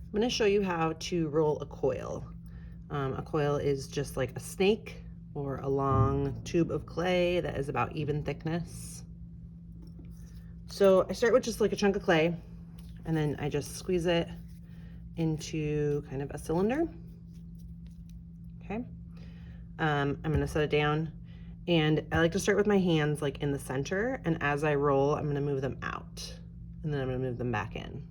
I'm going to show you how to roll a coil. A coil is just like a snake or a long tube of clay that is about even thickness. So I start with just like a chunk of clay, and then I just squeeze it into kind of a cylinder. Okay. I'm going to set it down, and I like to start with my hands like in the center, and as I roll, I'm going to move them out, and then I'm going to move them back in.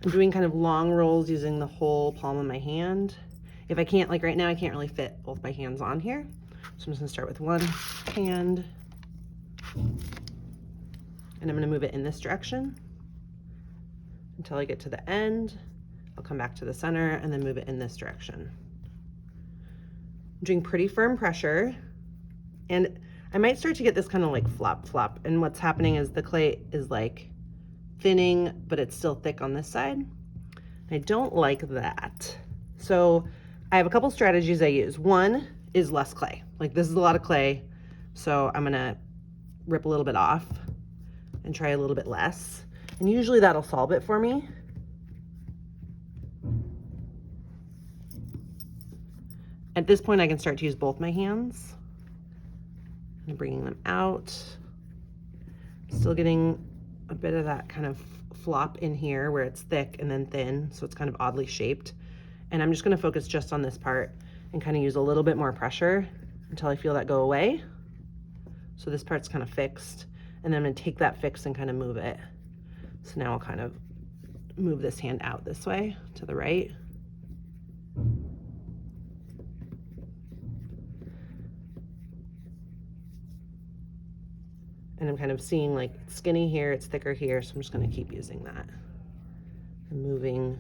I'm doing kind of long rolls using the whole palm of my hand. If I can't, like right now, I can't really fit both my hands on here. So I'm just gonna start with one hand, and I'm gonna move it in this direction until I get to the end. I'll come back to the center and then move it in this direction. I'm doing pretty firm pressure, and I might start to get this kind of like flop flop. And what's happening is the clay is like thinning, but it's still thick on this side. I don't like that. So I have a couple strategies I use. One is less clay. Like this is a lot of clay, so I'm gonna rip a little bit off and try a little bit less. And usually that'll solve it for me. At this point, I can start to use both my hands and bringing them out. Still getting a bit of that kind of flop in here where it's thick and then thin, so it's kind of oddly shaped. And I'm just gonna focus just on this part and kind of use a little bit more pressure until I feel that go away. So this part's kind of fixed, and then I'm gonna take that fix and kind of move it. So now I'll kind of move this hand out this way to the right. And I'm kind of seeing like it's skinny here, it's thicker here, so I'm just gonna keep using that and moving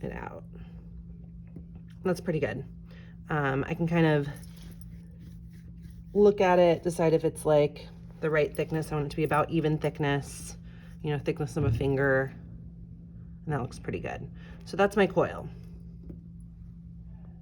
it out. That's pretty good. I can kind of look at it, decide if it's like the right thickness. I want it to be about even thickness, you know, thickness of a finger, and that looks pretty good. So that's my coil.